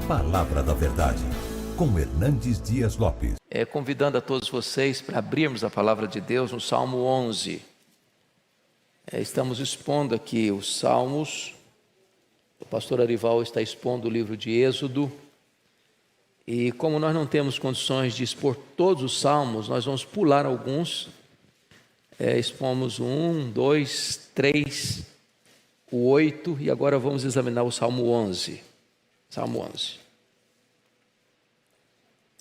Palavra da Verdade, com Hernandes Dias Lopes. Convidando a todos vocês para abrirmos a Palavra de Deus no Salmo 11. Estamos expondo aqui os Salmos. O pastor Arival está expondo o livro de Êxodo. E como nós não temos condições de expor todos os Salmos, nós vamos pular alguns. Expomos 1, 2, 3, o 8 e agora vamos examinar o Salmo 11. Salmo 11.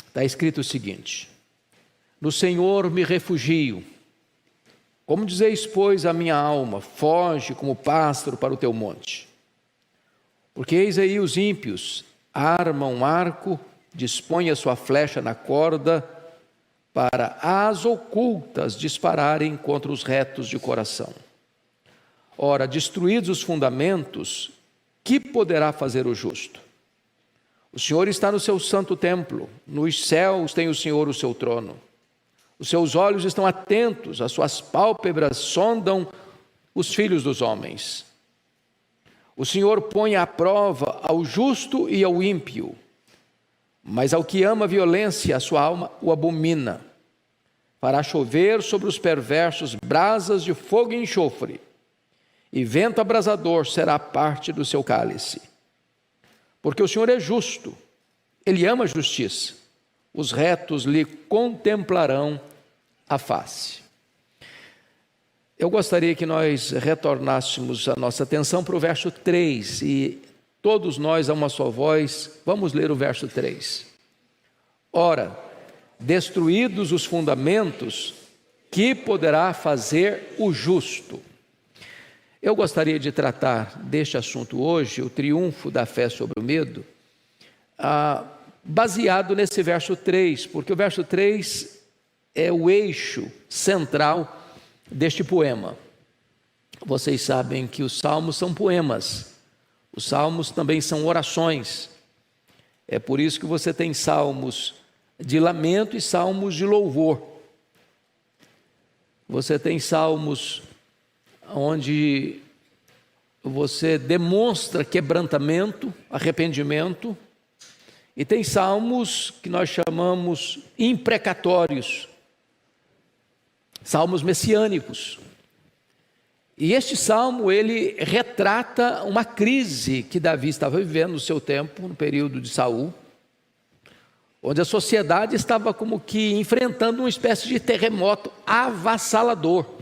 Está escrito o seguinte: no Senhor me refugio. Como dizeis, pois, a minha alma, foge como pássaro para o teu monte. Porque eis aí os ímpios, armam um arco, dispõem a sua flecha na corda, para as ocultas dispararem contra os retos de coração. Ora, destruídos os fundamentos, que poderá fazer o justo? O Senhor está no seu santo templo, nos céus tem o Senhor o seu trono. Os seus olhos estão atentos, as suas pálpebras sondam os filhos dos homens. O Senhor põe à prova ao justo e ao ímpio, mas ao que ama a violência, a sua alma o abomina. Fará chover sobre os perversos brasas de fogo e enxofre, e vento abrasador será parte do seu cálice. Porque o Senhor é justo, Ele ama a justiça, os retos lhe contemplarão a face. Eu gostaria que nós retornássemos a nossa atenção para o verso 3, e todos nós, a uma só voz, vamos ler o verso 3. Ora, destruídos os fundamentos, que poderá fazer o justo? Eu gostaria de tratar deste assunto hoje, o triunfo da fé sobre o medo, baseado nesse verso 3, porque o verso 3 é o eixo central deste poema. Vocês sabem que os salmos são poemas, os salmos também são orações. É por isso que você tem salmos de lamento e salmos de louvor. Você tem salmos onde você demonstra quebrantamento, arrependimento, e tem salmos que nós chamamos imprecatórios, salmos messiânicos. E este salmo, ele retrata uma crise que Davi estava vivendo no seu tempo, no período de Saul, onde a sociedade estava como que enfrentando uma espécie de terremoto avassalador,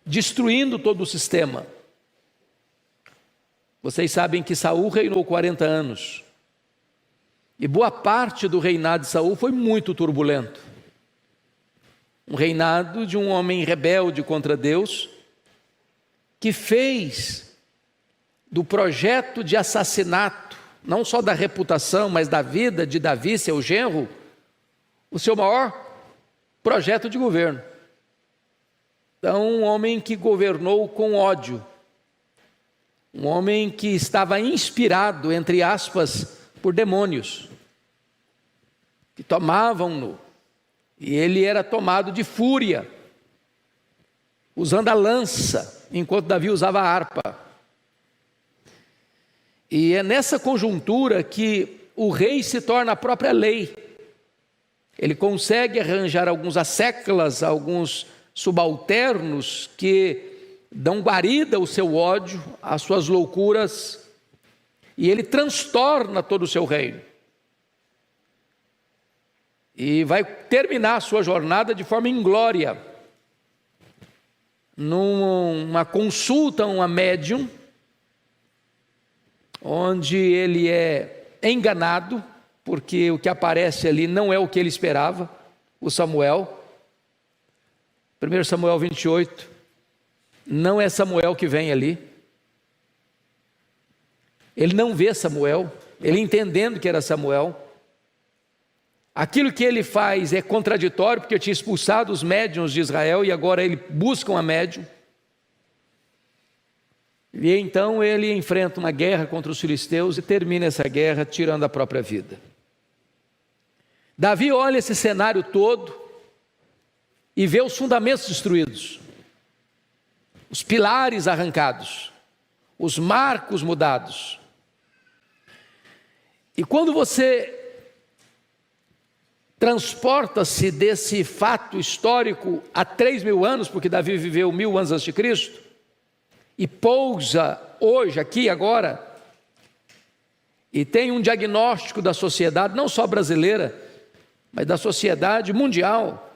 destruindo todo o sistema. Vocês sabem que Saul reinou 40 anos, e boa parte do reinado de Saul foi muito turbulento. Um reinado de um homem rebelde contra Deus, que fez do projeto de assassinato, não só da reputação, mas da vida de Davi, seu genro, o seu maior projeto de governo. Então, um homem que governou com ódio, um homem que estava inspirado, entre aspas, por demônios, que tomavam-no, e ele era tomado de fúria, usando a lança, enquanto Davi usava a harpa. E é nessa conjuntura que o rei se torna a própria lei. Ele consegue arranjar alguns asseclas, alguns subalternos que dão guarida ao seu ódio, às suas loucuras, e ele transtorna todo o seu reino. E vai terminar a sua jornada de forma inglória, numa consulta a uma médium, onde ele é enganado, porque o que aparece ali não é o que ele esperava, o Samuel. 1 Samuel 28, não é Samuel que vem ali. Ele não vê Samuel, ele entendendo que era Samuel. Aquilo que ele faz é contraditório, porque eu tinha expulsado os médiuns de Israel e agora ele busca uma médium. E então ele enfrenta uma guerra contra os filisteus e termina essa guerra tirando a própria vida. Davi olha esse cenário todo e vê os fundamentos destruídos, os pilares arrancados, os marcos mudados. E quando você transporta-se desse fato histórico há 3.000 anos, porque Davi viveu 1.000 anos antes de Cristo, e pousa hoje, aqui, agora, e tem um diagnóstico da sociedade, não só brasileira, mas da sociedade mundial,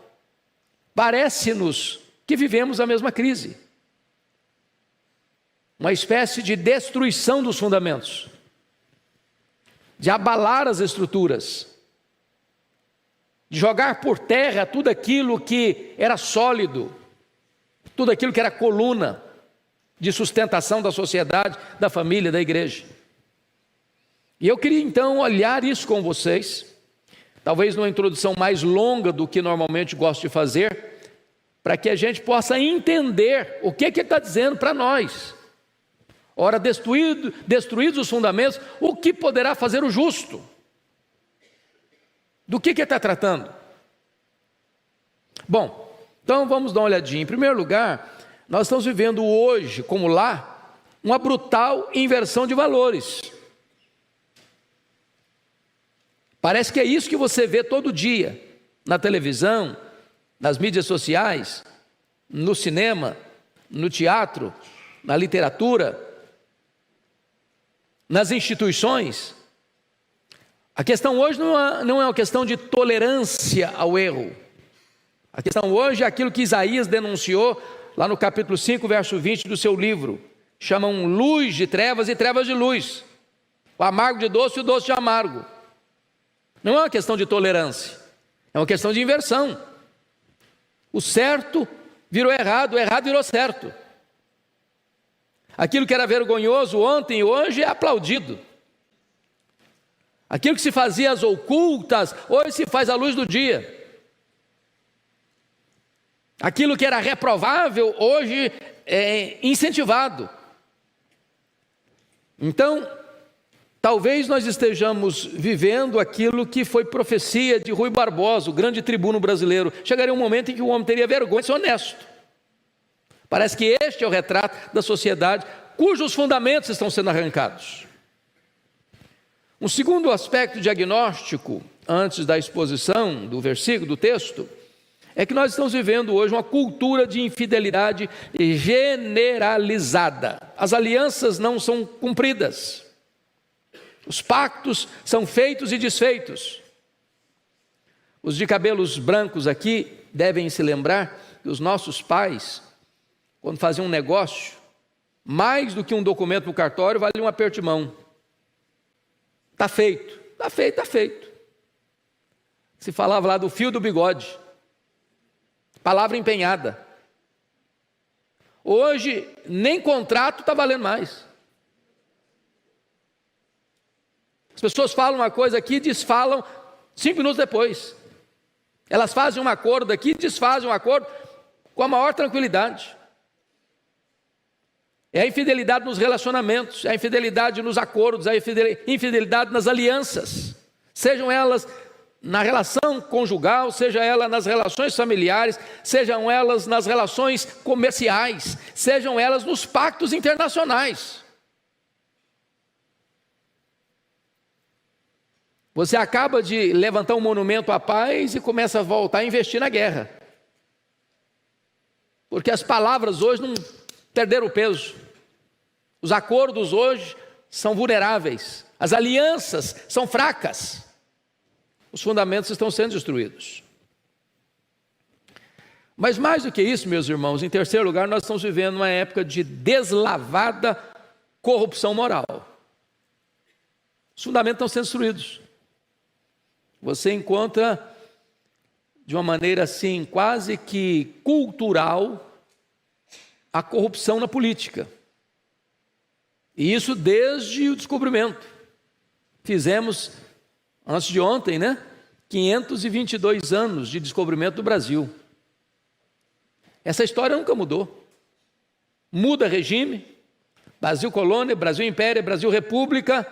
parece-nos que vivemos a mesma crise. Uma espécie de destruição dos fundamentos, de abalar as estruturas, de jogar por terra tudo aquilo que era sólido, tudo aquilo que era coluna de sustentação da sociedade, da família, da igreja. E eu queria então olhar isso com vocês, talvez numa introdução mais longa do que normalmente gosto de fazer, para que a gente possa entender o que ele está dizendo para nós. Ora, destruídos os fundamentos, o que poderá fazer o justo? Do que ele está tratando? Bom, então vamos dar uma olhadinha. Em primeiro lugar, nós estamos vivendo hoje, como lá, uma brutal inversão de valores. Parece que é isso que você vê todo dia, na televisão, nas mídias sociais, no cinema, no teatro, na literatura, nas instituições. A questão hoje não é uma questão de tolerância ao erro. A questão hoje é aquilo que Isaías denunciou lá no capítulo 5, verso 20 do seu livro. Chamam luz de trevas e trevas de luz. O amargo de doce e o doce de amargo. Não é uma questão de tolerância, é uma questão de inversão. O certo virou errado, o errado virou certo. Aquilo que era vergonhoso ontem e hoje é aplaudido. Aquilo que se fazia às ocultas, hoje se faz à luz do dia. Aquilo que era reprovável, hoje é incentivado. Então, talvez nós estejamos vivendo aquilo que foi profecia de Rui Barbosa, o grande tribuno brasileiro. Chegaria um momento em que o homem teria vergonha de ser honesto. Parece que este é o retrato da sociedade cujos fundamentos estão sendo arrancados. Um segundo aspecto diagnóstico, antes da exposição do versículo, do texto, é que nós estamos vivendo hoje uma cultura de infidelidade generalizada. As alianças não são cumpridas. Os pactos são feitos e desfeitos. Os de cabelos brancos aqui devem se lembrar que os nossos pais, quando faziam um negócio, mais do que um documento no cartório, valia um aperto de mão. Está feito, está feito, está feito. Se falava lá do fio do bigode. Palavra empenhada. Hoje, nem contrato está valendo mais. As pessoas falam uma coisa aqui e desfalam 5 minutos depois. Elas fazem um acordo aqui e desfazem um acordo com a maior tranquilidade. É a infidelidade nos relacionamentos, é a infidelidade nos acordos, é a infidelidade nas alianças. Sejam elas na relação conjugal, seja ela nas relações familiares, sejam elas nas relações comerciais, sejam elas nos pactos internacionais. Você acaba de levantar um monumento à paz e começa a voltar a investir na guerra. Porque as palavras hoje não perderam o peso. Os acordos hoje são vulneráveis. As alianças são fracas. Os fundamentos estão sendo destruídos. Mas mais do que isso, meus irmãos, em terceiro lugar, nós estamos vivendo uma época de deslavada corrupção moral. Os fundamentos estão sendo destruídos. Você encontra, de uma maneira assim, quase que cultural, a corrupção na política. E isso desde o descobrimento. Fizemos, antes de ontem, 522 anos de descobrimento do Brasil. Essa história nunca mudou. Muda regime, Brasil colônia, Brasil império, Brasil república,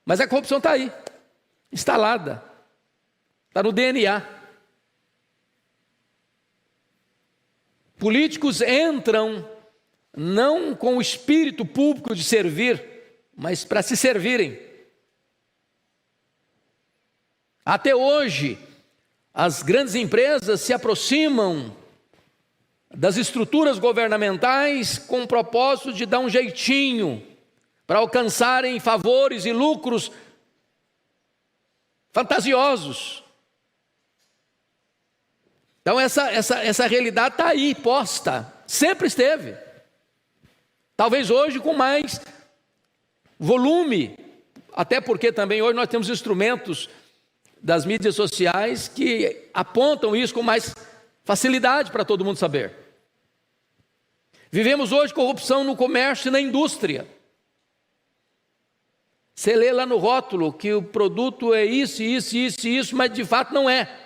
mas a corrupção está aí, instalada, está no DNA. Políticos entram não com o espírito público de servir, mas para se servirem. Até hoje, as grandes empresas se aproximam das estruturas governamentais com o propósito de dar um jeitinho para alcançarem favores e lucros fantasiosos. Então essa realidade está aí, posta, sempre esteve. Talvez hoje com mais volume, até porque também hoje nós temos instrumentos das mídias sociais que apontam isso com mais facilidade para todo mundo saber. Vivemos hoje corrupção no comércio e na indústria. Você lê lá no rótulo que o produto é isso, mas de fato não é.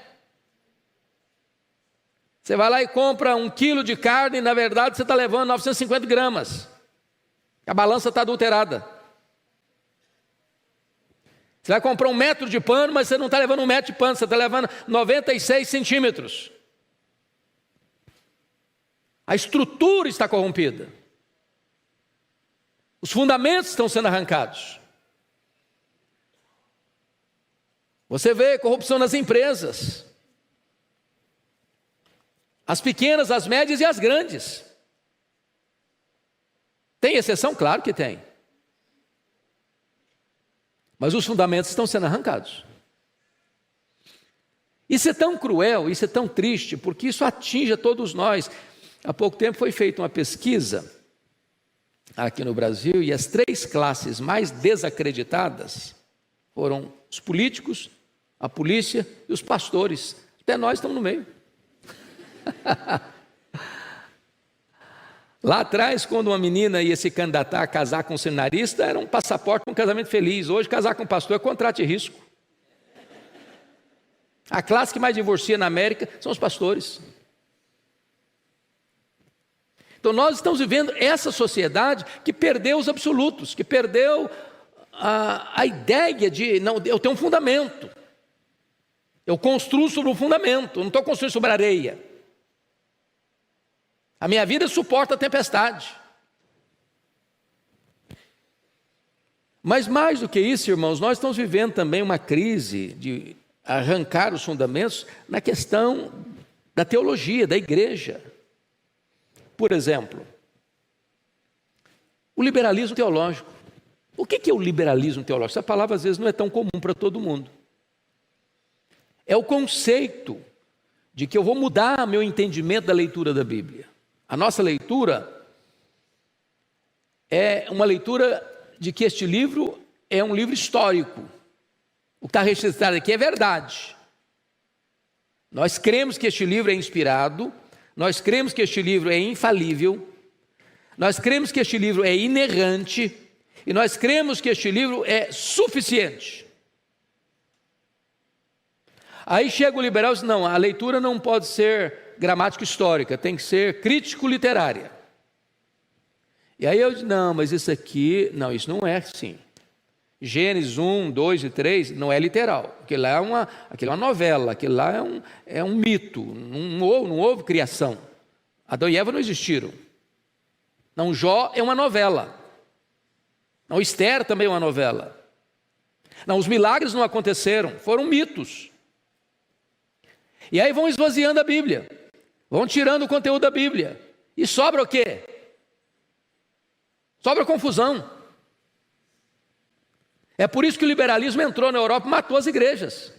Você vai lá e compra 1 quilo de carne e na verdade você está levando 950 gramas. A balança está adulterada. Você vai comprar 1 metro de pano, mas você não está levando 1 metro de pano, você está levando 96 centímetros. A estrutura está corrompida. Os fundamentos estão sendo arrancados. Você vê corrupção nas empresas. As pequenas, as médias e as grandes. Tem exceção? Claro que tem. Mas os fundamentos estão sendo arrancados. Isso é tão cruel, isso é tão triste, porque isso atinge a todos nós. Há pouco tempo foi feita uma pesquisa aqui no Brasil e as 3 classes mais desacreditadas foram os políticos, a polícia e os pastores. Até nós estamos no meio. Lá atrás, quando uma menina ia se candidatar a casar com um seminarista, era um passaporte para um casamento feliz. Hoje, casar com um pastor é contrato de risco. A classe que mais divorcia na América são os pastores. Então nós estamos vivendo essa sociedade que perdeu os absolutos, que perdeu a ideia de, não, eu tenho um fundamento. Eu construo sobre um fundamento, não estou construindo sobre areia. A minha vida suporta a tempestade. Mas mais do que isso, irmãos, nós estamos vivendo também uma crise de arrancar os fundamentos na questão da teologia, da igreja. Por exemplo, o liberalismo teológico. O que é o liberalismo teológico? Essa palavra às vezes não é tão comum para todo mundo. É o conceito de que eu vou mudar meu entendimento da leitura da Bíblia. A nossa leitura é uma leitura de que este livro é um livro histórico. O que está registrado aqui é verdade. Nós cremos que este livro é inspirado, nós cremos que este livro é infalível, nós cremos que este livro é inerrante e nós cremos que este livro é suficiente. Aí chega o liberal e diz, não, a leitura não pode ser gramática histórica, tem que ser crítico-literária. E aí eu digo, não, mas isso aqui, não, isso não é assim. Gênesis 1, 2 e 3 não é literal, aquilo lá é uma novela, aquilo lá é um mito, não houve criação. Adão e Eva não existiram. Não, Jó é uma novela. Não, Esther também é uma novela. Não, os milagres não aconteceram, foram mitos. E aí vão esvaziando a Bíblia, vão tirando o conteúdo da Bíblia. E sobra o quê? Sobra confusão. É por isso que o liberalismo entrou na Europa e matou as igrejas.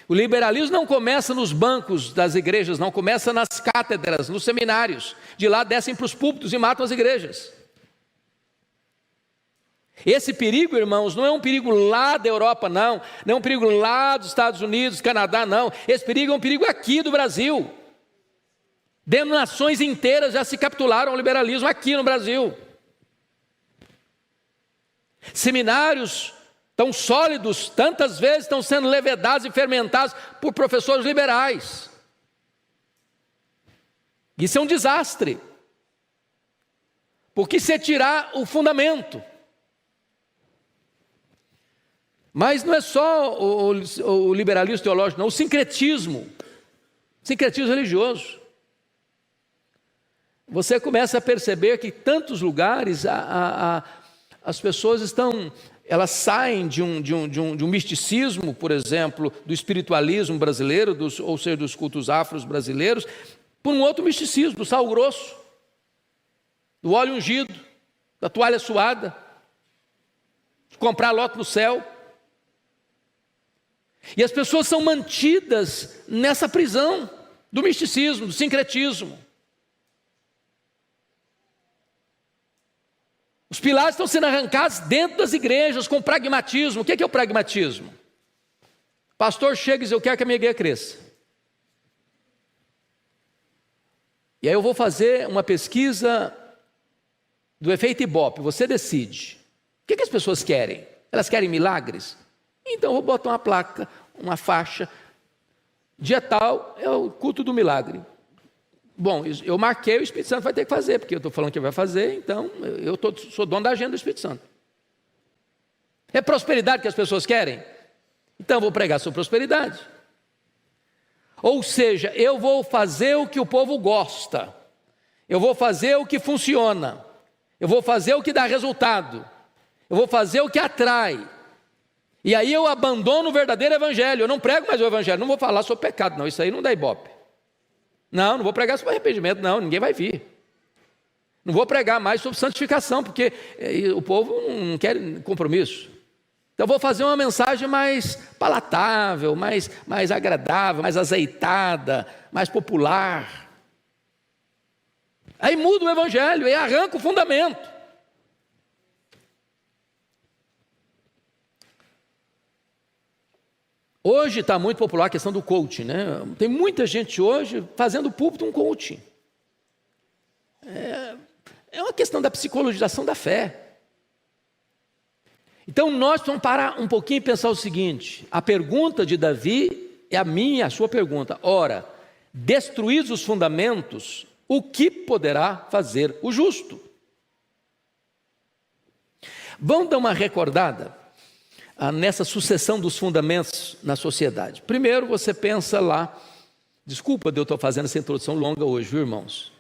O liberalismo não começa nos bancos das igrejas, não, começa nas cátedras, nos seminários. De lá descem para os púlpitos e matam as igrejas. Esse perigo, irmãos, não é um perigo lá da Europa, não é um perigo lá dos Estados Unidos, Canadá, não. Esse perigo é um perigo aqui do Brasil. Denominações inteiras já se capitularam ao liberalismo aqui no Brasil. Seminários tão sólidos, tantas vezes estão sendo levedados e fermentados por professores liberais. Isso é um desastre. Porque se tirar o fundamento. Mas não é só o liberalismo teológico, não, o sincretismo religioso. Você começa a perceber que em tantos lugares as pessoas elas saem de um misticismo, por exemplo, do espiritualismo brasileiro, ou seja, dos cultos afros brasileiros, por um outro misticismo, do sal grosso, do óleo ungido, da toalha suada, de comprar lote no céu. E as pessoas são mantidas nessa prisão do misticismo, do sincretismo. Os pilares estão sendo arrancados dentro das igrejas com pragmatismo. O que é o pragmatismo? O pastor chega e diz: eu quero que a minha igreja cresça. E aí eu vou fazer uma pesquisa do efeito Ibope, você decide. O que as pessoas querem? Elas querem milagres? Então eu vou botar uma placa, uma faixa, dia tal é o culto do milagre. Bom, eu marquei, o Espírito Santo vai ter que fazer, porque eu estou falando que vai fazer, então sou dono da agenda do Espírito Santo. É prosperidade que as pessoas querem? Então eu vou pregar sobre prosperidade. Ou seja, eu vou fazer o que o povo gosta, eu vou fazer o que funciona, eu vou fazer o que dá resultado, eu vou fazer o que atrai. E aí eu abandono o verdadeiro evangelho, eu não prego mais o evangelho, não vou falar sobre pecado, não, isso aí não dá ibope. Não vou pregar sobre arrependimento, não, ninguém vai vir. Não vou pregar mais sobre santificação, porque o povo não quer compromisso. Então eu vou fazer uma mensagem mais palatável, mais agradável, mais azeitada, mais popular. Aí muda o evangelho, aí arranca o fundamento. Hoje está muito popular a questão do coaching, né? Tem muita gente hoje fazendo púlpito um coaching. É uma questão da psicologização da fé. Então nós vamos parar um pouquinho e pensar o seguinte: a pergunta de Davi é a minha, a sua pergunta. Ora, destruídos os fundamentos, o que poderá fazer o justo? Vamos dar uma recordada nessa sucessão dos fundamentos na sociedade. Primeiro você pensa lá, desculpa de eu estou fazendo essa introdução longa hoje, viu, irmãos?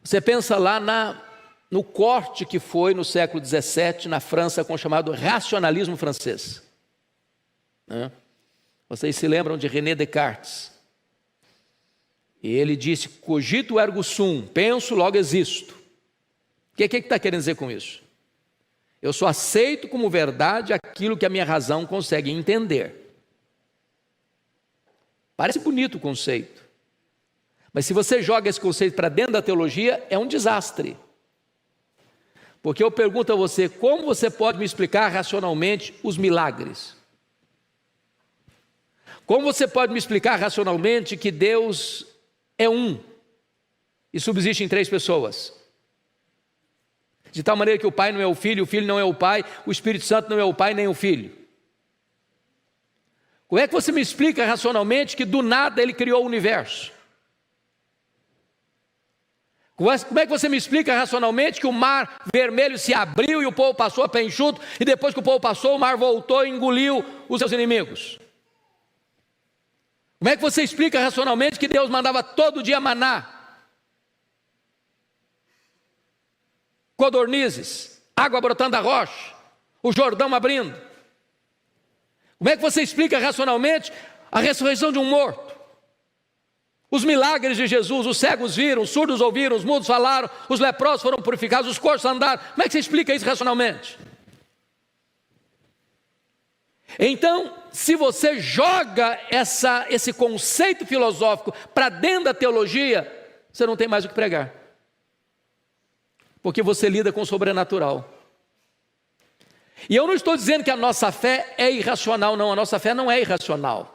Você pensa lá no corte que foi no século XVII na França com o chamado racionalismo francês. Vocês se lembram de René Descartes? E ele disse: cogito ergo sum, penso, logo existo. O que está querendo dizer com isso? Eu só aceito como verdade aquilo que a minha razão consegue entender. Parece bonito o conceito, mas se você joga esse conceito para dentro da teologia, é um desastre. Porque eu pergunto a você: como você pode me explicar racionalmente os milagres? Como você pode me explicar racionalmente que Deus é um e subsiste em 3 pessoas? De tal maneira que o Pai não é o Filho não é o Pai, o Espírito Santo não é o Pai nem o Filho. Como é que você me explica racionalmente que do nada Ele criou o universo? Como é que você me explica racionalmente que o mar vermelho se abriu e o povo passou a pé enxuto, e depois que o povo passou, o mar voltou e engoliu os seus inimigos? Como é que você explica racionalmente que Deus mandava todo dia maná, codornizes, água brotando da rocha, o Jordão abrindo? Como é que você explica racionalmente a ressurreição de um morto? Os milagres de Jesus: os cegos viram, os surdos ouviram, os mudos falaram, os leprosos foram purificados, os coxos andaram. Como é que você explica isso racionalmente? Então, se você joga esse conceito filosófico para dentro da teologia, você não tem mais o que pregar, porque você lida com o sobrenatural. E eu não estou dizendo que a nossa fé é irracional, não. A nossa fé não é irracional.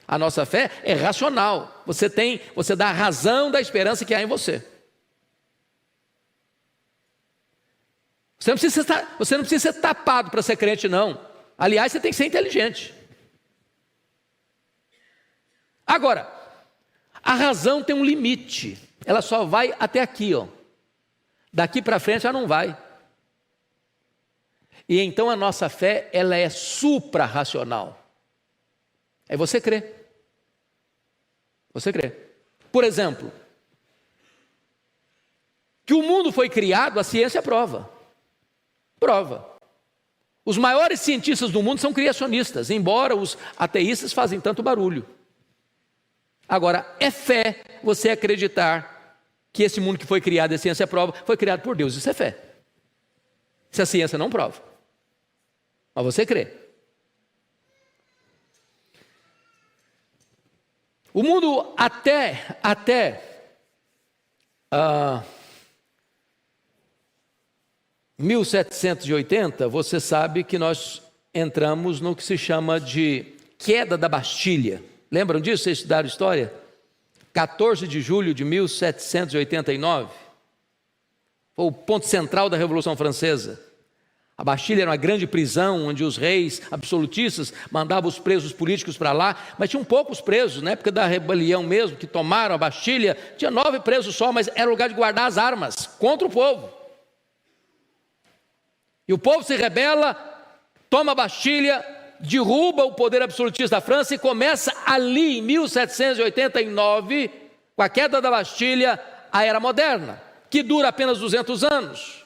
A nossa fé é racional. Você dá a razão da esperança que há em você. Você não precisa ser tapado para ser crente, não. Aliás, você tem que ser inteligente. Agora, a razão tem um limite. Ela só vai até aqui, ó. Daqui para frente ela não vai. E então a nossa fé, ela é supra-racional. Aí você crê. Você crê. Por exemplo, que o mundo foi criado, a ciência prova. Prova. Os maiores cientistas do mundo são criacionistas, embora os ateístas fazem tanto barulho. Agora, é fé você acreditar que esse mundo que foi criado, a ciência prova, foi criado por Deus. Isso é fé. Se a ciência não prova. Mas você crê. O mundo até 1780, você sabe que nós entramos no que se chama de queda da Bastilha. Lembram disso? Vocês estudaram história? 14 de julho de 1789. Foi o ponto central da Revolução Francesa. A Bastilha era uma grande prisão onde os reis absolutistas mandavam os presos políticos para lá, mas tinham poucos presos. Na época da rebelião mesmo, que tomaram a Bastilha, tinha 9 presos só, mas era lugar de guardar as armas contra o povo. E o povo se rebela, toma a Bastilha, derruba o poder absolutista da França e começa ali, em 1789, com a queda da Bastilha, a Era Moderna, que dura apenas 200 anos.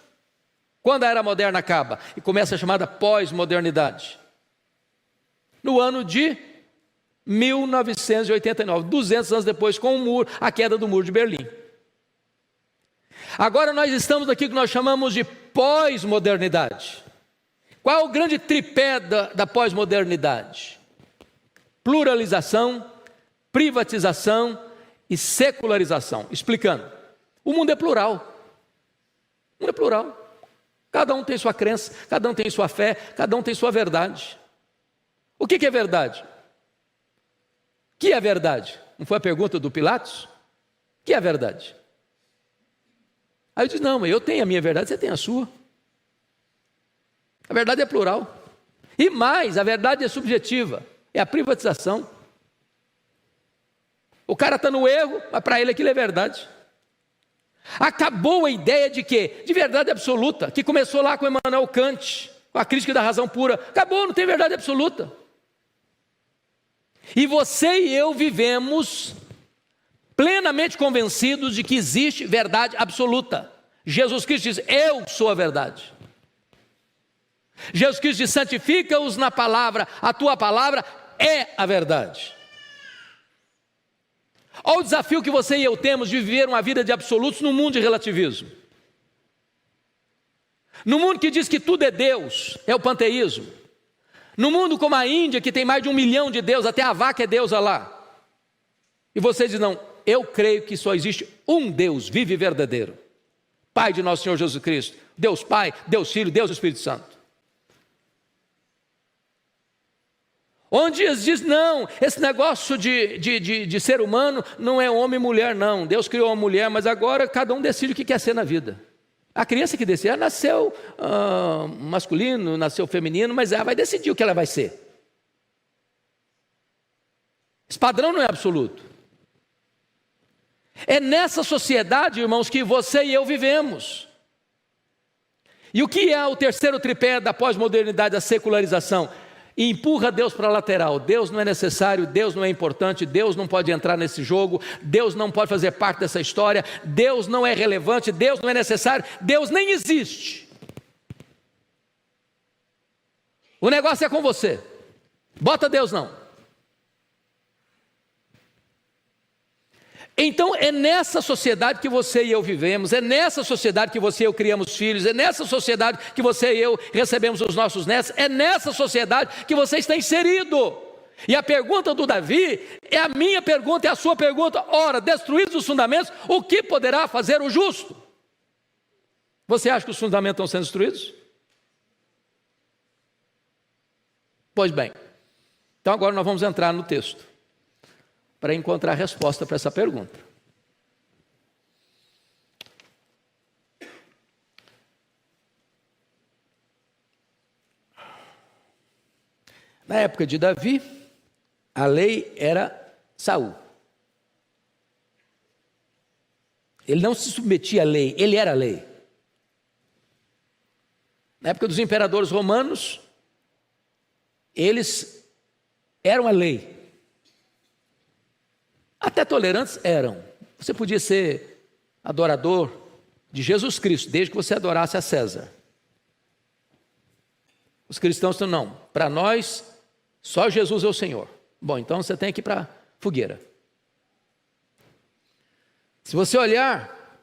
Quando a Era Moderna acaba e começa a chamada pós-modernidade? No ano de 1989, 200 anos depois, com o muro, a queda do Muro de Berlim. Agora nós estamos aqui que nós chamamos de pós-modernidade. Qual é o grande tripé da pós-modernidade? Pluralização, privatização e secularização. Explicando, o mundo é plural. O mundo é plural. Cada um tem sua crença, cada um tem sua fé, cada um tem sua verdade. O que é verdade? O que é verdade? Não foi a pergunta do Pilatos? O que é verdade? Aí eu disse, não, mas eu tenho a minha verdade, você tem a sua. A verdade é plural. E mais, a verdade é subjetiva, é a privatização. O cara está no erro, mas para ele aquilo é verdade. Acabou a ideia de quê? De verdade absoluta, que começou lá com Immanuel Kant, com a crítica da razão pura. Acabou, não tem verdade absoluta. E você e eu vivemos plenamente convencidos de que existe verdade absoluta. Jesus Cristo diz, eu sou a verdade. Jesus Cristo diz, santifica-os na palavra, a tua palavra é a verdade. Olha o desafio que você e eu temos de viver uma vida de absolutos no mundo de relativismo. No mundo que diz que tudo é Deus, é o panteísmo. No mundo como a Índia, que tem mais de 1 milhão de deuses, até a vaca é deusa lá. E você diz, não, eu creio que só existe um Deus vivo e verdadeiro. Pai de nosso Senhor Jesus Cristo, Deus Pai, Deus Filho, Deus Espírito Santo. Onde diz, não, esse negócio de ser humano não é homem e mulher, não. Deus criou uma mulher, mas agora cada um decide o que quer ser na vida. A criança que decide, ela nasceu masculino, nasceu feminino, mas ela vai decidir o que ela vai ser. Esse padrão não é absoluto. É nessa sociedade, irmãos, que você e eu vivemos. E o que é o terceiro tripé da pós-modernidade, da secularização? E empurra Deus para a lateral. Deus não é necessário, Deus não é importante, Deus não pode entrar nesse jogo, Deus não pode fazer parte dessa história, Deus não é relevante, Deus não é necessário, Deus nem existe. O negócio é com você. Bota Deus não. Então é nessa sociedade que você e eu vivemos, é nessa sociedade que você e eu criamos filhos, é nessa sociedade que você e eu recebemos os nossos netos, é nessa sociedade que você está inserido. E a pergunta do Davi é a minha pergunta, é a sua pergunta. Ora, destruídos os fundamentos, o que poderá fazer o justo? Você acha que os fundamentos estão sendo destruídos? Pois bem, então agora nós vamos entrar no texto para encontrar a resposta para essa pergunta. Na época de Davi, a lei era Saul. Ele não se submetia à lei, ele era a lei. Na época dos imperadores romanos, eles eram a lei. Até tolerantes eram. Você podia ser adorador de Jesus Cristo, desde que você adorasse a César. Os cristãos estão, não, para nós, só Jesus é o Senhor. Bom, então você tem que ir para a fogueira. Se você olhar,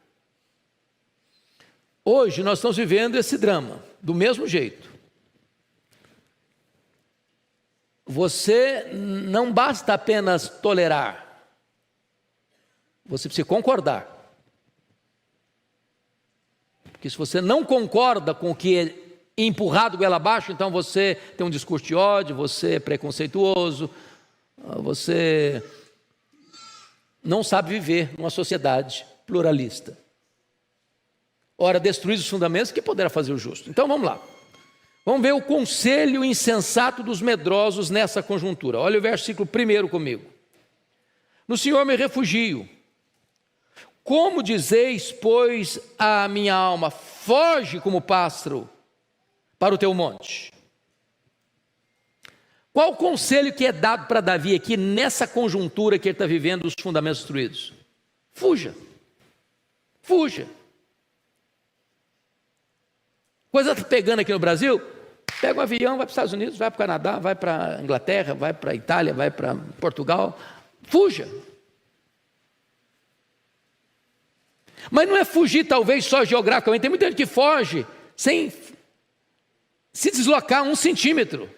hoje nós estamos vivendo esse drama, do mesmo jeito. Você não basta apenas tolerar, você precisa concordar. Porque se você não concorda com o que é empurrado goela abaixo, então você tem um discurso de ódio, você é preconceituoso, você não sabe viver numa sociedade pluralista. Ora, destruir os fundamentos, que poderá fazer o justo? Então vamos lá. Vamos ver o conselho insensato dos medrosos nessa conjuntura. Olha o versículo 1 comigo. No Senhor me refugio. Como dizeis, pois, a minha alma, foge como pássaro para o teu monte. Qual o conselho que é dado para Davi aqui, nessa conjuntura que ele está vivendo, os fundamentos destruídos? Fuja. Fuja. Coisa está pegando aqui no Brasil, pega um avião, vai para os Estados Unidos, vai para o Canadá, vai para a Inglaterra, vai para a Itália, vai para Portugal. Fuja. Mas não é fugir talvez só geograficamente, tem muita gente que foge sem se deslocar 1 centímetro.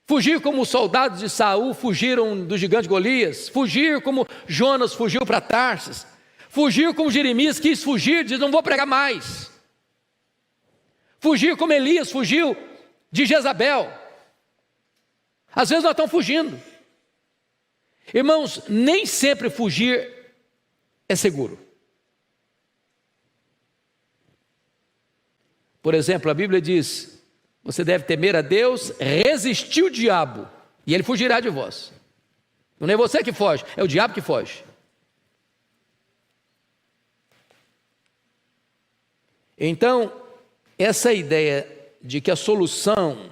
Fugir como os soldados de Saul fugiram do gigante Golias, fugir como Jonas fugiu para Tarsis, fugir como Jeremias quis fugir, diz, não vou pregar mais. Fugir como Elias fugiu de Jezabel. Às vezes nós estamos fugindo. Irmãos, nem sempre fugir é seguro. Por exemplo, a Bíblia diz, você deve temer a Deus, resistir o diabo, e ele fugirá de vós. Não é você que foge, é o diabo que foge. Então, essa ideia de que a solução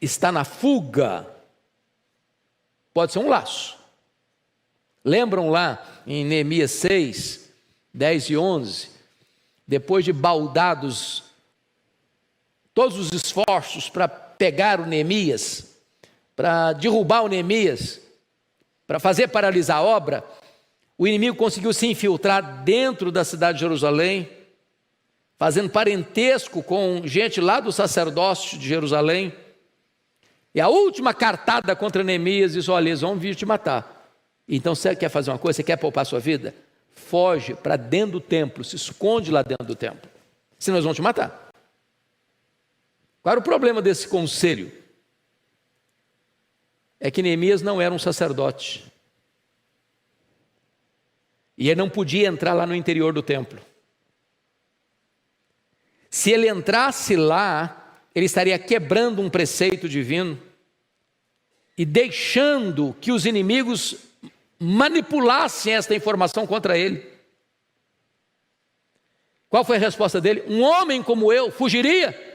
está na fuga, pode ser um laço. Lembram lá em Neemias 6, 10 e 11, depois de baldados todos os esforços para pegar o Neemias, para derrubar o Neemias, para fazer paralisar a obra, o inimigo conseguiu se infiltrar dentro da cidade de Jerusalém, fazendo parentesco com gente lá do sacerdócio de Jerusalém, e a última cartada contra Neemias diz, olha, eles vão vir te matar. Então você quer fazer uma coisa, você quer poupar sua vida? Foge para dentro do templo, se esconde lá dentro do templo, senão eles vão te matar. Qual era o problema desse conselho? É que Neemias não era um sacerdote, e ele não podia entrar lá no interior do templo. Se ele entrasse lá, ele estaria quebrando um preceito divino e deixando que os inimigos manipulassem esta informação contra ele. Qual foi a resposta dele? Um homem como eu fugiria?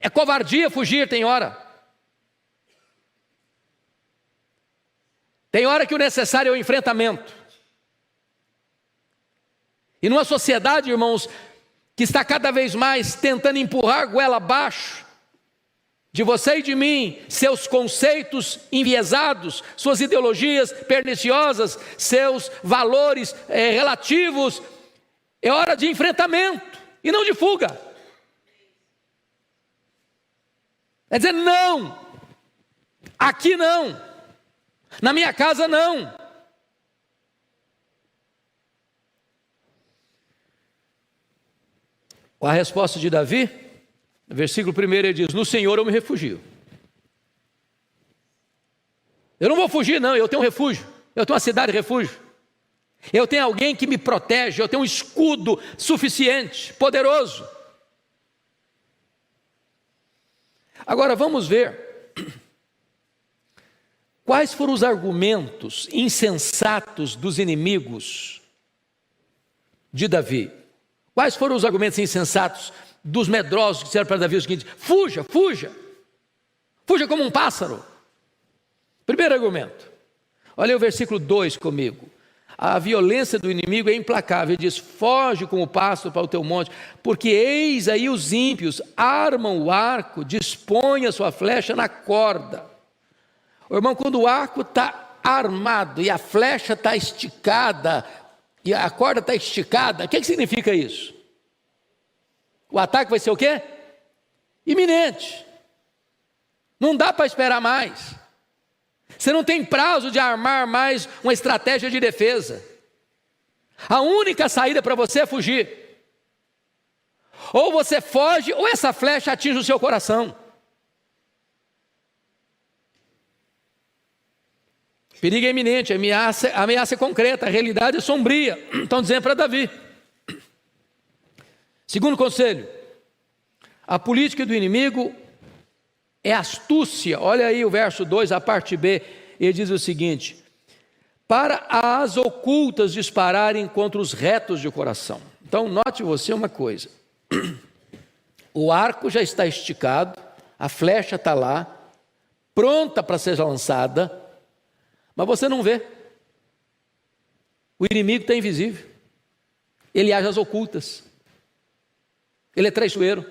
É covardia fugir, tem hora. Tem hora que o necessário é o enfrentamento. E numa sociedade, irmãos, que está cada vez mais tentando empurrar goela abaixo de você e de mim, seus conceitos enviesados, suas ideologias perniciosas, seus valores relativos, é hora de enfrentamento e não de fuga. É dizer, não, aqui não, na minha casa não. A resposta de Davi, no versículo 1 ele diz, no Senhor eu me refugio. Eu não vou fugir não, eu tenho um refúgio, eu tenho uma cidade de refúgio. Eu tenho alguém que me protege, eu tenho um escudo suficiente, poderoso. Agora vamos ver quais foram os argumentos insensatos dos inimigos de Davi. Quais foram os argumentos insensatos dos medrosos que disseram para Davi o seguinte, fuja, fuja, fuja como um pássaro. Primeiro argumento, olha o versículo 2 comigo. a violência do inimigo é implacável. Ele diz: foge como pássaro para o teu monte, porque eis aí os ímpios armam o arco, dispõem a sua flecha na corda. Ô, irmão, quando o arco está armado e a flecha está esticada, e a corda está esticada, o que significa isso? O ataque vai ser o quê? Iminente. Não dá para esperar mais. Você não tem prazo de armar mais uma estratégia de defesa. A única saída para você é fugir. Ou você foge, ou essa flecha atinge o seu coração. Perigo é iminente, a ameaça é concreta, a realidade é sombria. Estão dizendo para Davi. Segundo conselho, a política do inimigo é astúcia. Olha aí o verso 2, a parte B, ele diz o seguinte: para as ocultas dispararem contra os retos de coração. Então note você uma coisa, o arco já está esticado, a flecha está lá, pronta para ser lançada, mas você não vê. O inimigo está invisível, ele age às ocultas, ele é traiçoeiro,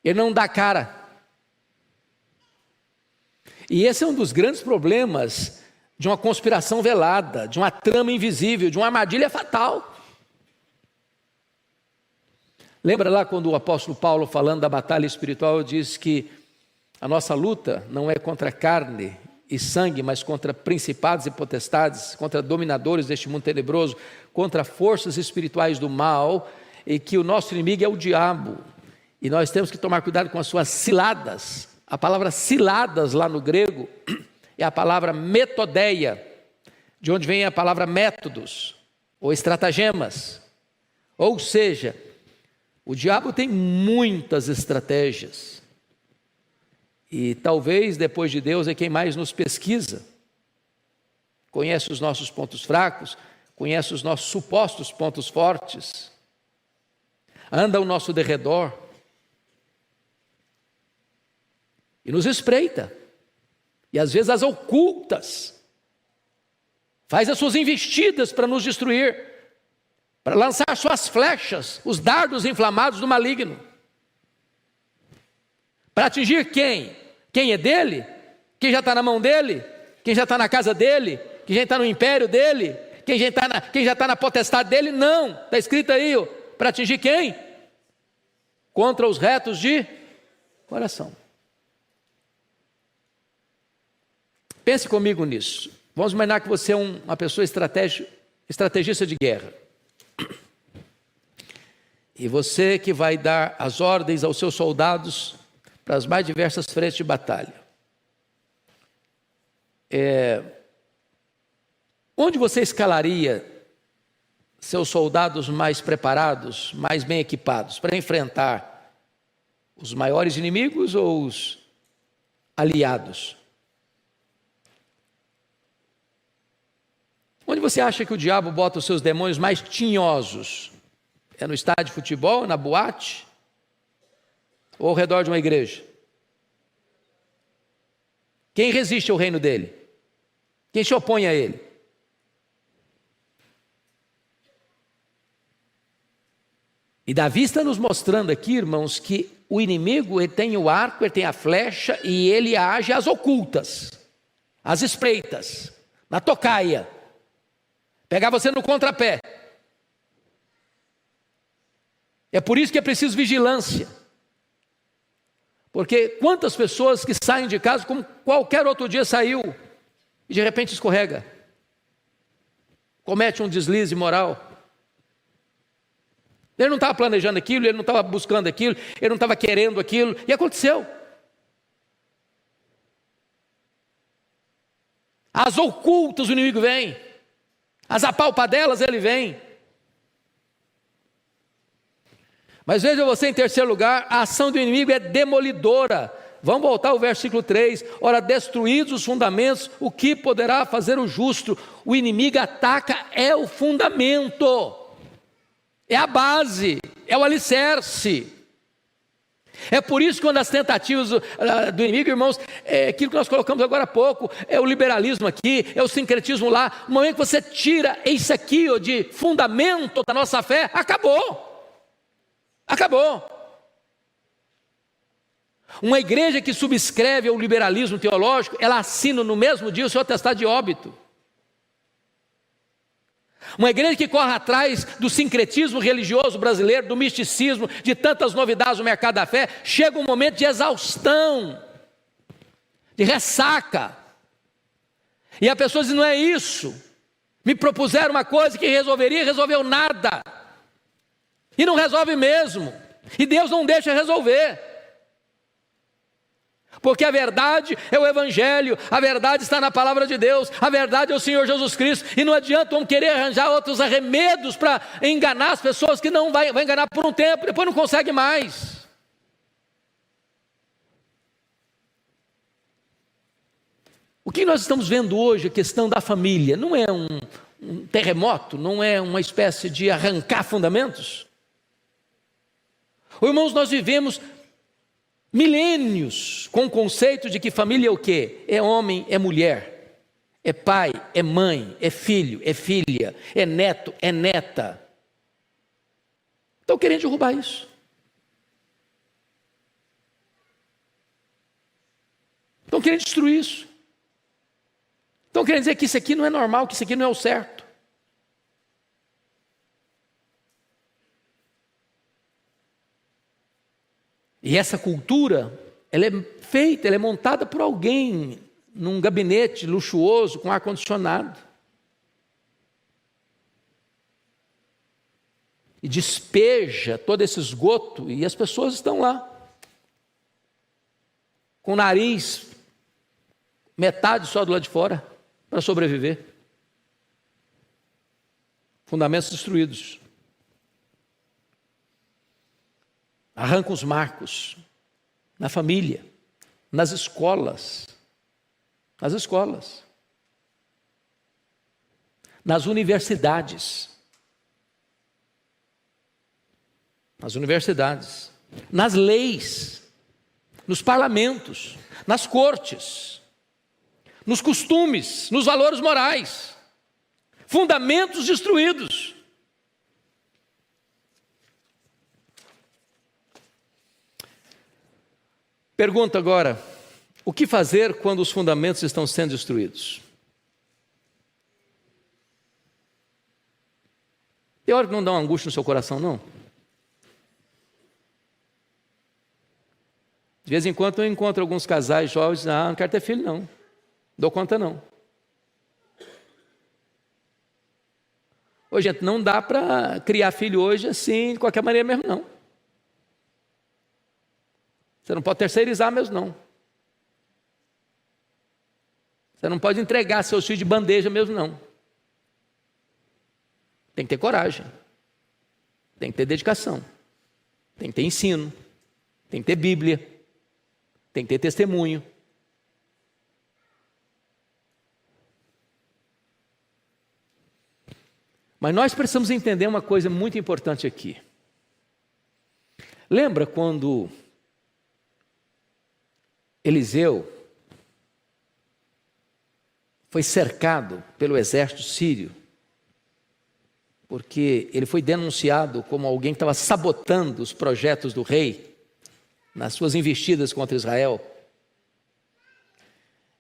ele não dá cara. E esse é um dos grandes problemas de uma conspiração velada, de uma trama invisível, de uma armadilha fatal. Lembra lá quando o apóstolo Paulo, falando da batalha espiritual, diz que a nossa luta não é contra carne e sangue, mas contra principados e potestades, contra dominadores deste mundo tenebroso, contra forças espirituais do mal, e que o nosso inimigo é o diabo. E nós temos que tomar cuidado com as suas ciladas. A palavra ciladas lá no grego é a palavra metodeia, de onde vem a palavra métodos ou estratagemas. Ou seja, o diabo tem muitas estratégias. E talvez depois de Deus é quem mais nos pesquisa. Conhece os nossos pontos fracos, conhece os nossos supostos pontos fortes. Anda ao nosso derredor. E nos espreita, e às vezes as ocultas, faz as suas investidas para nos destruir, para lançar suas flechas, os dardos inflamados do maligno, para atingir quem? Quem é dele? Quem já está na mão dele? Quem já está na casa dele? Quem já está no império dele? Quem já está na potestade dele? Não, está escrito aí, para atingir quem? Contra os retos de coração. Pense comigo nisso. Vamos imaginar que você é uma pessoa estrategista de guerra. E você que vai dar as ordens aos seus soldados para as mais diversas frentes de batalha. Onde você escalaria seus soldados mais preparados, mais bem equipados, para enfrentar os maiores inimigos ou os aliados? Onde você acha que o diabo bota os seus demônios mais tinhosos? É no estádio de futebol, na boate? Ou ao redor de uma igreja? Quem resiste ao reino dele? Quem se opõe a ele? E Davi está nos mostrando aqui, irmãos, que o inimigo, ele tem o arco, ele tem a flecha, e ele age às ocultas, às espreitas, na tocaia. Pegar você no contrapé. É por isso que é preciso vigilância. Porque quantas pessoas que saem de casa como qualquer outro dia saiu e de repente escorrega, comete um deslize moral. Ele não estava planejando aquilo, ele não estava buscando aquilo, ele não estava querendo aquilo, e aconteceu. As ocultas o inimigo vem. As apalpadelas ele vem. Mas veja você, em terceiro lugar, a ação do inimigo é demolidora. Vamos voltar ao versículo 3. Ora, destruídos os fundamentos, o que poderá fazer o justo? O inimigo ataca é o fundamento, é a base, é o alicerce. É por isso que uma das tentativas do inimigo, irmãos, é aquilo que nós colocamos agora há pouco, é o liberalismo aqui, é o sincretismo lá. No momento que você tira isso aqui de fundamento da nossa fé, acabou. Acabou. Uma igreja que subscreve ao liberalismo teológico, ela assina no mesmo dia o seu atestado de óbito. Uma igreja que corre atrás do sincretismo religioso brasileiro, do misticismo, de tantas novidades no mercado da fé, chega um momento de exaustão, de ressaca. E a pessoa diz: não é isso. Me propuseram uma coisa que resolveria, resolveu nada. E não resolve mesmo. E Deus não deixa resolver. Porque a verdade é o Evangelho, a verdade está na palavra de Deus, a verdade é o Senhor Jesus Cristo, e não adianta vamos querer arranjar outros arremedos para enganar as pessoas, que não vai enganar por um tempo, depois não consegue mais. O que nós estamos vendo hoje, a questão da família, não é um terremoto, não é uma espécie de arrancar fundamentos? Irmãos, nós vivemos milênios com o conceito de que família é o quê? É homem, é mulher, é pai, é mãe, é filho, é filha, é neto, é neta. Estão querendo derrubar isso. Estão querendo destruir isso. Estão querendo dizer que isso aqui não é normal, que isso aqui não é o certo. E essa cultura, ela é feita, ela é montada por alguém num gabinete luxuoso com ar-condicionado. E despeja todo esse esgoto e as pessoas estão lá, com o nariz metade só do lado de fora, para sobreviver. Fundamentos destruídos. Arrancam os marcos na família, nas escolas, nas universidades, nas leis, nos parlamentos, nas cortes, nos costumes, nos valores morais, fundamentos destruídos. Pergunta agora: o que fazer quando os fundamentos estão sendo destruídos? Tem hora que não dá uma angústia no seu coração, não? De vez em quando eu encontro alguns casais jovens: não quero ter filho não, dou conta não. Ô, gente, não dá para criar filho hoje assim, de qualquer maneira mesmo não. Você não pode terceirizar mesmo não. Você não pode entregar seus filhos de bandeja mesmo não. Tem que ter coragem. Tem que ter dedicação. Tem que ter ensino. Tem que ter Bíblia. Tem que ter testemunho. Mas nós precisamos entender uma coisa muito importante aqui. Lembra quando Eliseu foi cercado pelo exército sírio, porque ele foi denunciado como alguém que estava sabotando os projetos do rei nas suas investidas contra Israel.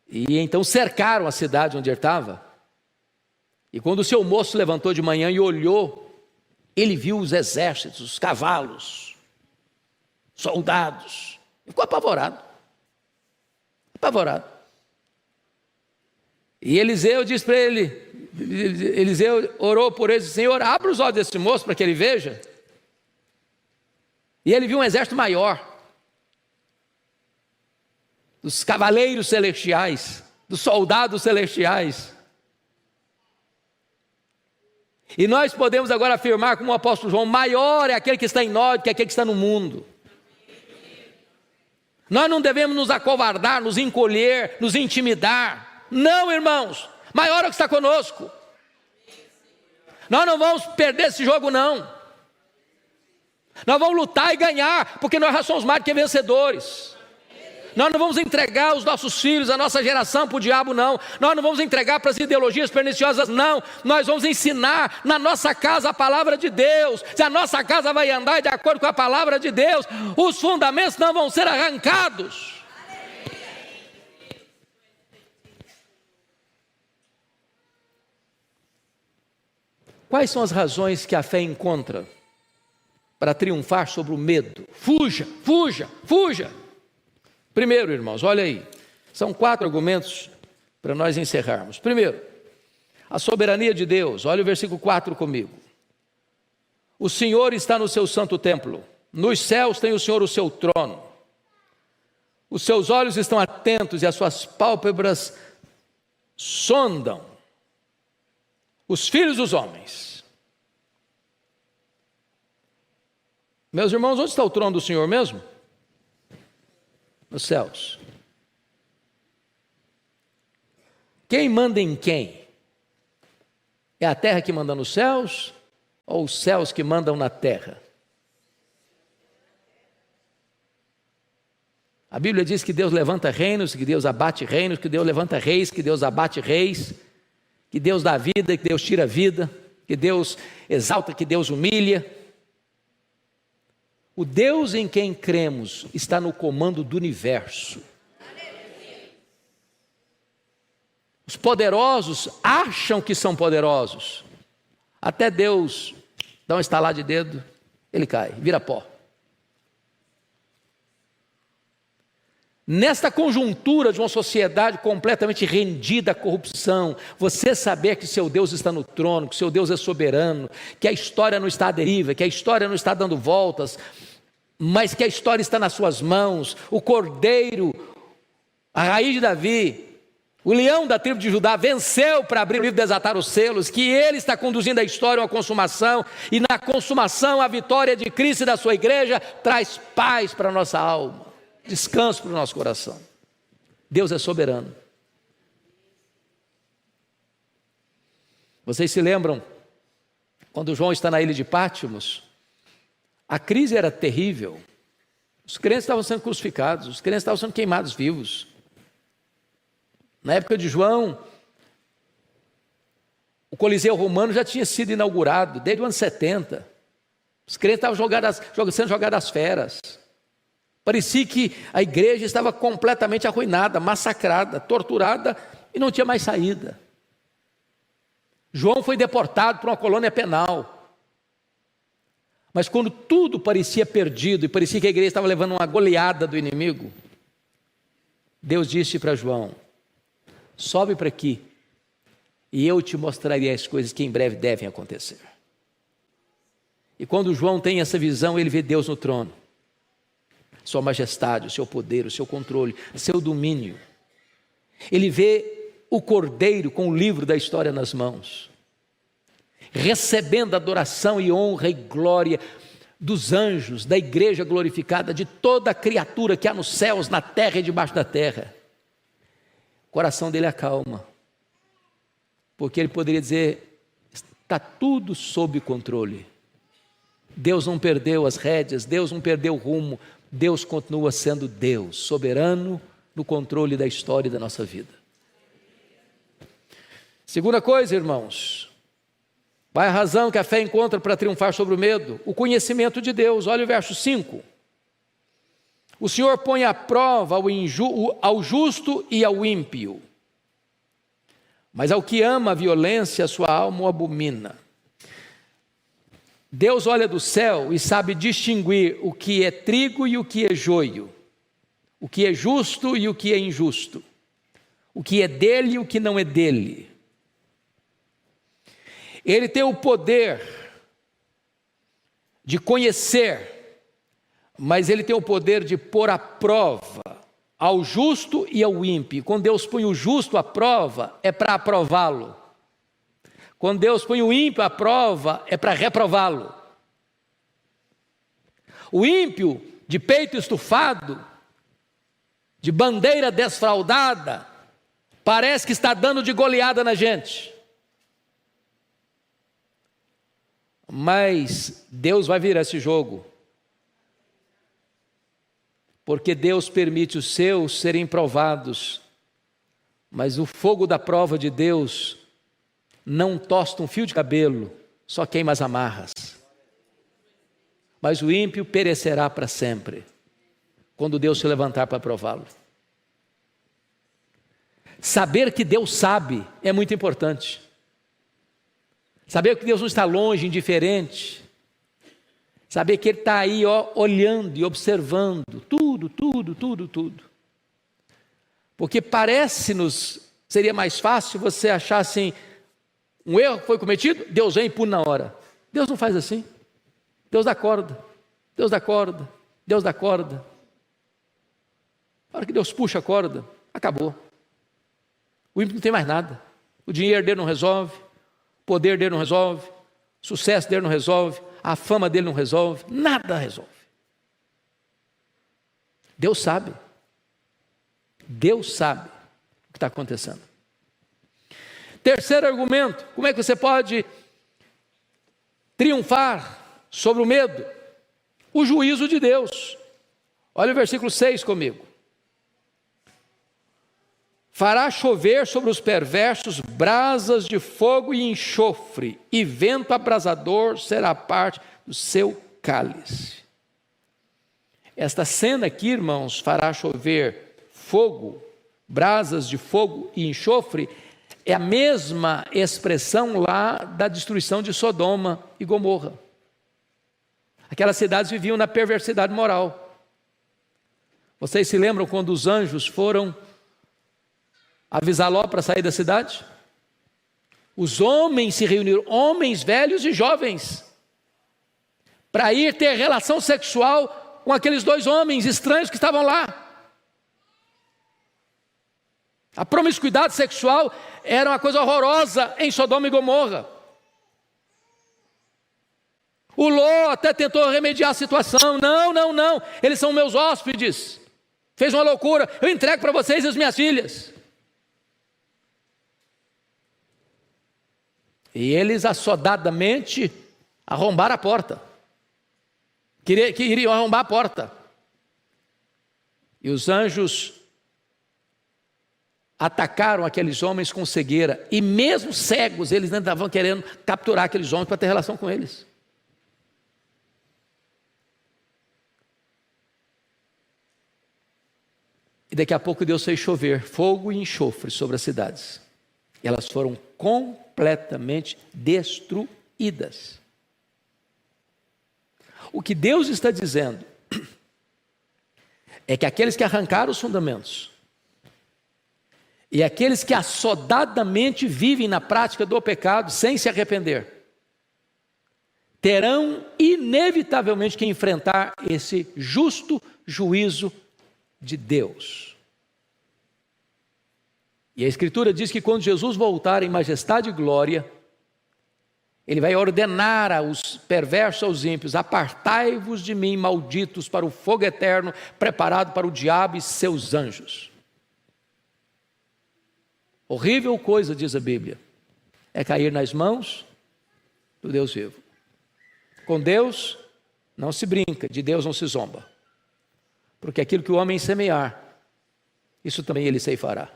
E então cercaram a cidade onde ele estava. E quando o seu moço levantou de manhã e olhou, ele viu os exércitos, os cavalos, soldados, e ficou apavorado. E Eliseu disse para ele, Eliseu orou por ele, Senhor, abre os olhos desse moço para que ele veja. E ele viu um exército maior, dos cavaleiros celestiais, dos soldados celestiais. E nós podemos agora afirmar, como o apóstolo João, maior é aquele que está em nós do que aquele que está no mundo. Nós não devemos nos acovardar, nos encolher, nos intimidar. Não, irmãos, maior é o que está conosco. Nós não vamos perder esse jogo, não. Nós vamos lutar e ganhar, porque nós já somos mais do que vencedores. Nós não vamos entregar os nossos filhos, a nossa geração para o diabo, não. Nós não vamos entregar para as ideologias perniciosas, não. Nós vamos ensinar na nossa casa a palavra de Deus. Se a nossa casa vai andar de acordo com a palavra de Deus, os fundamentos não vão ser arrancados. Quais são as razões que a fé encontra para triunfar sobre o medo? Fuja, fuja, fuja. Primeiro, irmãos, olha aí, são 4 argumentos para nós encerrarmos. Primeiro, a soberania de Deus. Olha o versículo 4 comigo. O Senhor está no seu santo templo, nos céus tem o Senhor o seu trono. Os seus olhos estão atentos e as suas pálpebras sondam os filhos dos homens. Meus irmãos, onde está o trono do Senhor mesmo? Nos céus. Quem manda em quem? É a terra que manda nos céus ou os céus que mandam na terra? A Bíblia diz que Deus levanta reinos, que Deus abate reinos, que Deus levanta reis, que Deus abate reis, que Deus dá vida, que Deus tira vida, que Deus exalta, que Deus humilha. O Deus em quem cremos está no comando do universo. Os poderosos acham que são poderosos. Até Deus dá um estalar de dedo, ele cai, vira pó. Nesta conjuntura de uma sociedade completamente rendida à corrupção, você saber que seu Deus está no trono, que seu Deus é soberano, que a história não está à deriva, que a história não está dando voltas, mas que a história está nas suas mãos, o Cordeiro, a raiz de Davi, o leão da tribo de Judá venceu para abrir o livro e desatar os selos, que ele está conduzindo a história a uma consumação, e na consumação a vitória de Cristo e da sua igreja traz paz para a nossa alma, descanso para o nosso coração. Deus é soberano. Vocês se lembram, quando João está na ilha de Pátimos, a crise era terrível, os crentes estavam sendo crucificados, os crentes estavam sendo queimados vivos. Na época de João, o Coliseu Romano já tinha sido inaugurado, desde o ano 70, os crentes estavam sendo jogados às feras, parecia que a igreja estava completamente arruinada, massacrada, torturada e não tinha mais saída. João foi deportado para uma colônia penal. Mas quando tudo parecia perdido e parecia que a igreja estava levando uma goleada do inimigo, Deus disse para João: sobe para aqui e eu te mostrarei as coisas que em breve devem acontecer. E quando João tem essa visão, ele vê Deus no trono, sua majestade, o seu poder, o seu controle, seu domínio. Ele vê o Cordeiro com o livro da história nas mãos, recebendo adoração e honra e glória dos anjos, da igreja glorificada, de toda a criatura que há nos céus, na terra e debaixo da terra. O coração dele acalma, porque ele poderia dizer: está tudo sob controle. Deus não perdeu as rédeas, Deus não perdeu o rumo, Deus continua sendo Deus, soberano no controle da história e da nossa vida. Segunda coisa, irmãos, qual é a razão que a fé encontra para triunfar sobre o medo? O conhecimento de Deus. Olha o verso 5. O Senhor põe à prova ao justo e ao ímpio, mas ao que ama a violência, a sua alma o abomina. Deus olha do céu e sabe distinguir o que é trigo e o que é joio, o que é justo e o que é injusto, o que é dele e o que não é dele. Ele tem o poder de conhecer, mas ele tem o poder de pôr à prova ao justo e ao ímpio. Quando Deus põe o justo à prova, é para aprová-lo. Quando Deus põe o ímpio à prova, é para reprová-lo. O ímpio, de peito estufado, de bandeira desfraldada, parece que está dando de goleada na gente. Mas Deus vai virar esse jogo porque Deus permite os seus serem provados, mas o fogo da prova de Deus não tosta um fio de cabelo, só queima as amarras. Mas o ímpio perecerá para sempre, quando Deus se levantar para prová-lo. Saber que Deus sabe é muito importante. Saber que Deus não está longe, indiferente. Saber que Ele está aí, olhando e observando tudo. Porque parece-nos, seria mais fácil você achar assim, um erro foi cometido, Deus vem e pune na hora. Deus não faz assim. Deus dá corda. A hora que Deus puxa a corda, acabou. O ímpio não tem mais nada. O dinheiro dele não resolve, o poder dele não resolve, o sucesso dele não resolve, a fama dele não resolve, nada resolve. Deus sabe o que está acontecendo. Terceiro argumento, como é que você pode triunfar sobre o medo? O juízo de Deus. Olha o versículo 6 comigo. Fará chover sobre os perversos brasas de fogo e enxofre, e vento abrasador será parte do seu cálice. Esta cena aqui, irmãos, fará chover fogo, brasas de fogo e enxofre, é a mesma expressão lá da destruição de Sodoma e Gomorra. Aquelas cidades viviam na perversidade moral. Vocês se lembram quando os anjos foram avisar Ló para sair da cidade? Os homens se reuniram, homens velhos e jovens, para ir ter relação sexual com aqueles dois homens estranhos que estavam lá. A promiscuidade sexual era uma coisa horrorosa em Sodoma e Gomorra. O Ló até tentou remediar a situação. Não, eles são meus hóspedes. Fez uma loucura, eu entrego para vocês as minhas filhas. E eles assodadamente arrombaram a porta. Queriam arrombar a porta. E os anjos atacaram aqueles homens com cegueira. E mesmo cegos, eles ainda estavam querendo capturar aqueles homens para ter relação com eles. E daqui a pouco Deus fez chover fogo e enxofre sobre as cidades. E elas foram completamente destruídas. O que Deus está dizendo é que aqueles que arrancaram os fundamentos e aqueles que assodadamente vivem na prática do pecado sem se arrepender, terão inevitavelmente que enfrentar esse justo juízo de Deus. E a Escritura diz que quando Jesus voltar em majestade e glória, Ele vai ordenar aos perversos, aos ímpios: apartai-vos de mim, malditos, para o fogo eterno, preparado para o diabo e seus anjos. Horrível coisa, diz a Bíblia, é cair nas mãos do Deus vivo. Com Deus não se brinca, de Deus não se zomba. Porque aquilo que o homem semear, isso também ele ceifará.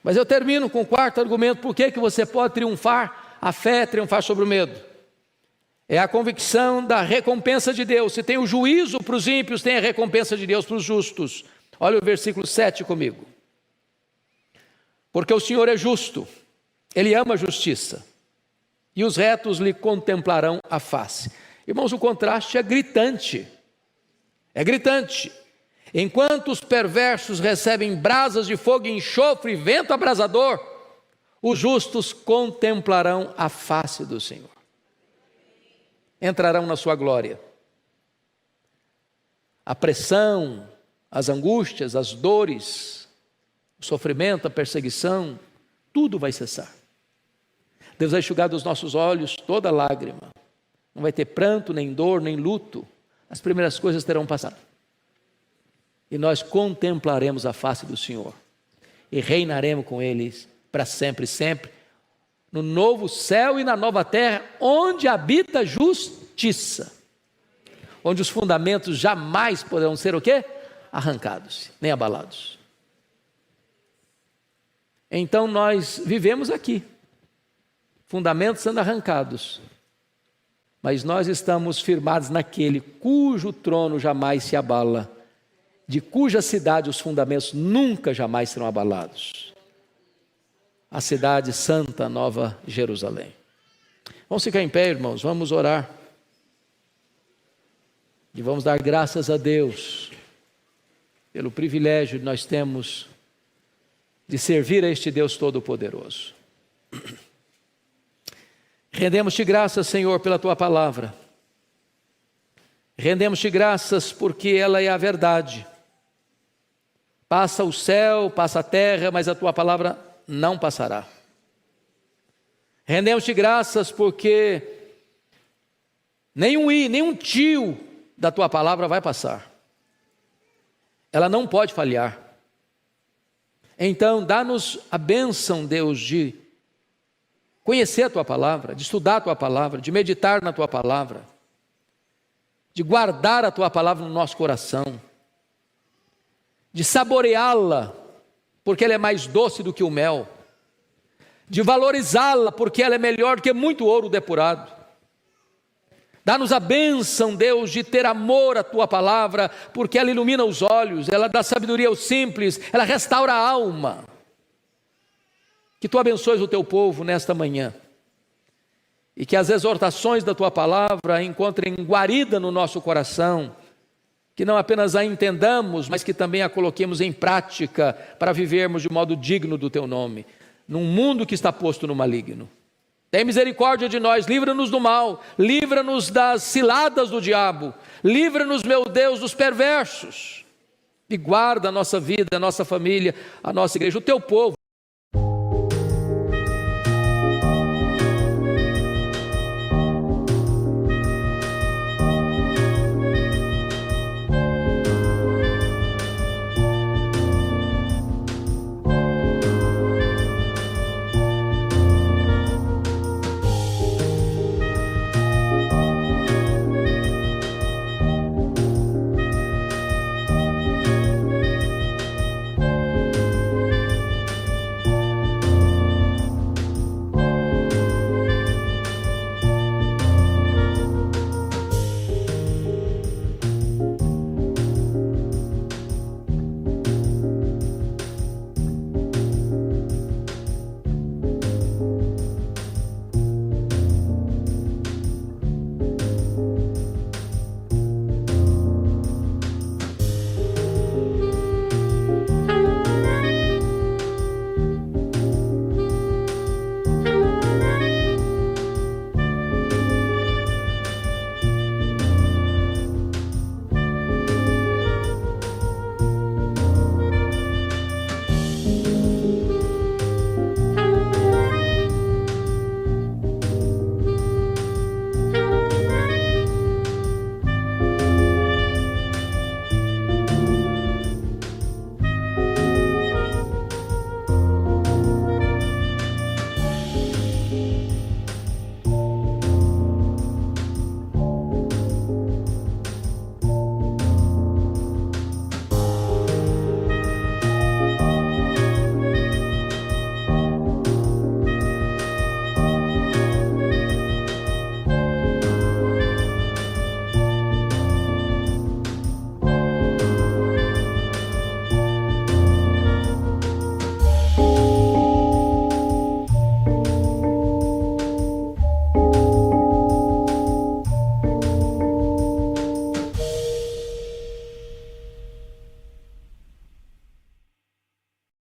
Mas eu termino com o quarto argumento. Por que você pode triunfar? A fé é triunfar sobre o medo. É a convicção da recompensa de Deus. Se tem o juízo para os ímpios, tem a recompensa de Deus para os justos. Olha o versículo 7 comigo. Porque o Senhor é justo, Ele ama a justiça, e os retos lhe contemplarão a face. Irmãos, o contraste é gritante. É gritante. Enquanto os perversos recebem brasas de fogo e enxofre e vento abrasador, os justos contemplarão a face do Senhor. Entrarão na sua glória. A pressão, as angústias, as dores, o sofrimento, a perseguição, tudo vai cessar. Deus vai enxugar dos nossos olhos toda lágrima. Não vai ter pranto, nem dor, nem luto. As primeiras coisas terão passado. E nós contemplaremos a face do Senhor. E reinaremos com eles para sempre, sempre. No novo céu e na nova terra, onde habita justiça. onde os fundamentos jamais poderão ser o quê? Arrancados, nem abalados. Então nós vivemos aqui, fundamentos sendo arrancados, mas nós estamos firmados naquele cujo trono jamais se abala, de cuja cidade os fundamentos nunca jamais serão abalados. A cidade santa, Nova Jerusalém. Vamos ficar em pé, irmãos, vamos orar. E vamos dar graças a Deus pelo privilégio que nós temos de servir a este Deus Todo-Poderoso. Rendemos-te graças, Senhor, pela Tua palavra. Rendemos-te graças porque ela é a verdade. Passa o céu, passa a terra, mas a Tua palavra não passará. Rendemos-te graças porque nenhum tio da Tua palavra vai passar. Ela não pode falhar. Então, dá-nos a bênção, Deus, de conhecer a Tua palavra, de estudar a Tua palavra, de meditar na Tua palavra, de guardar a Tua palavra no nosso coração, de saboreá-la, porque ela é mais doce do que o mel, de valorizá-la, porque ela é melhor do que muito ouro depurado. Dá-nos a bênção, Deus, de ter amor à Tua palavra, porque ela ilumina os olhos, ela dá sabedoria aos simples, ela restaura a alma. Que Tu abençoes o Teu povo nesta manhã, e que as exortações da Tua palavra encontrem guarida no nosso coração, que não apenas a entendamos, mas que também a coloquemos em prática, para vivermos de modo digno do Teu nome, num mundo que está posto no maligno. Tem misericórdia de nós, livra-nos do mal, livra-nos das ciladas do diabo, livra-nos, meu Deus, dos perversos, e guarda a nossa vida, a nossa família, a nossa igreja, o Teu povo,